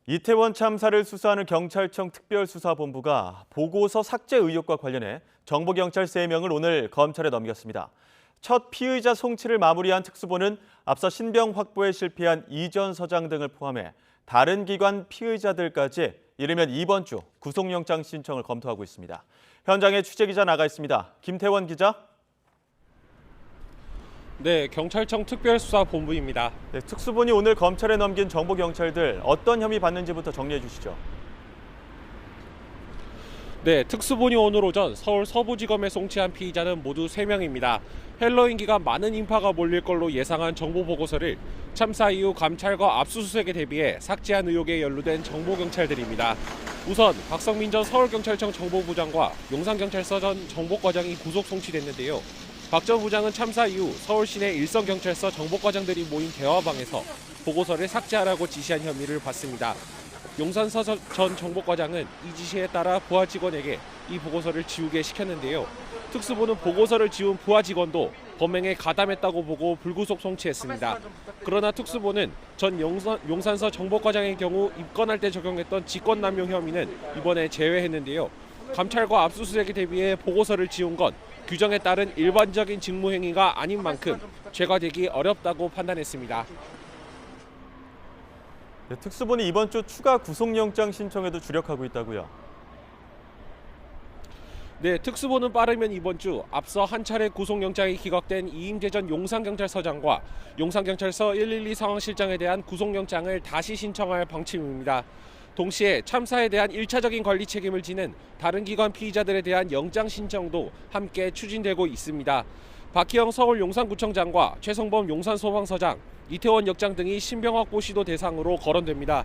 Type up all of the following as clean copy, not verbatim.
이태원 참사를 수사하는 경찰청 특별수사본부가 보고서 삭제 의혹과 관련해 정보경찰 3명을 오늘 검찰에 넘겼습니다. 첫 피의자 송치를 마무리한 특수본은 앞서 신병 확보에 실패한 이 전 서장 등을 포함해 다른 기관 피의자들까지 이르면 이번 주 구속영장 신청을 검토하고 있습니다. 현장에 취재기자 나가 있습니다. 김태원 기자. 네, 경찰청 특별수사본부입니다. 네, 특수본이 오늘 검찰에 넘긴 정보경찰들 어떤 혐의 받는지부터 정리해 주시죠. 네, 특수본이 오늘 오전 서울 서부지검에 송치한 피의자는 모두 3명입니다. 헬로윈 기간 많은 인파가 몰릴 걸로 예상한 정보 보고서를 참사 이후 감찰과 압수수색에 대비해 삭제한 의혹에 연루된 정보경찰들입니다. 우선 박성민 전 서울경찰청 정보부장과 용산경찰서 전 정보과장이 구속 송치됐는데요. 박 전 부장은 참사 이후 서울 시내 일선경찰서 정보과장들이 모인 대화방에서 보고서를 삭제하라고 지시한 혐의를 받습니다. 용산서 전 정보과장은 이 지시에 따라 부하 직원에게 이 보고서를 지우게 시켰는데요. 특수본은 보고서를 지운 부하 직원도 범행에 가담했다고 보고 불구속 송치했습니다. 그러나 특수본은 전 용산서 정보과장의 경우 입건할 때 적용했던 직권남용 혐의는 이번에 제외했는데요. 감찰과 압수수색에 대비해 보고서를 지운 건 규정에 따른 일반적인 직무행위가 아닌 만큼 죄가되기 어렵다고 판단했습니다. 네, 특수본이 이번 주 추가 구속영장 신청에도 주력하고 있다고요. 네, 특수본은 빠르면 이번 주 앞서 한 차례 구속영장이 기각된 이임재 전 용산경찰서장과 용산경찰서 112 상황실장에 대한 구속영장을 다시 신청할 방침입니다. 동시에 참사에 대한 1차적인 관리 책임을 지는 다른 기관 피의자들에 대한 영장 신청도 함께 추진되고 있습니다. 박희영 서울 용산구청장과 최성범 용산소방서장, 이태원 역장 등이 신병 확보 시도 대상으로 거론됩니다.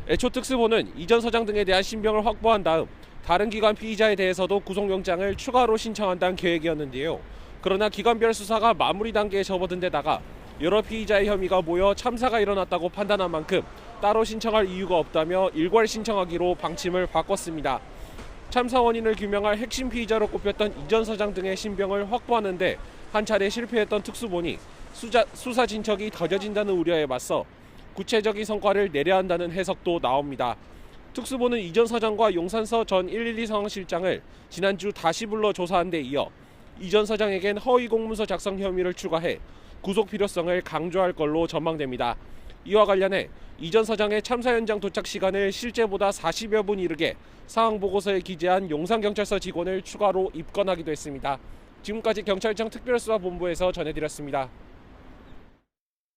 애초 특수본은 이 전 서장 등에 대한 신병을 확보한 다음 다른 기관 피의자에 대해서도 구속영장을 추가로 신청한다는 계획이었는데요. 그러나 기관별 수사가 마무리 단계에 접어든 데다가 여러 피의자의 혐의가 모여 참사가 일어났다고 판단한 만큼 따로 신청할 이유가 없다며 일괄 신청하기로 방침을 바꿨습니다. 참사 원인을 규명할 핵심 피의자로 꼽혔던 이 전 서장 등의 신병을 확보하는 데 한 차례 실패했던 특수본이 수사 진척이 더뎌진다는 우려에 맞서 구체적인 성과를 내려야 한다는 해석도 나옵니다. 특수본은 이 전 서장과 용산서 전 112 상황실장을 지난주 다시 불러 조사한 데 이어 이 전 서장에겐 허위 공문서 작성 혐의를 추가해 구속 필요성을 강조할 걸로 전망됩니다. 이와 관련해 이 전 서장의 참사 현장 도착 시간을 실제보다 40여 분 이르게 상황 보고서에 기재한 용산경찰서 직원을 추가로 입건하기도 했습니다. 지금까지 경찰청 특별수사본부에서 전해드렸습니다.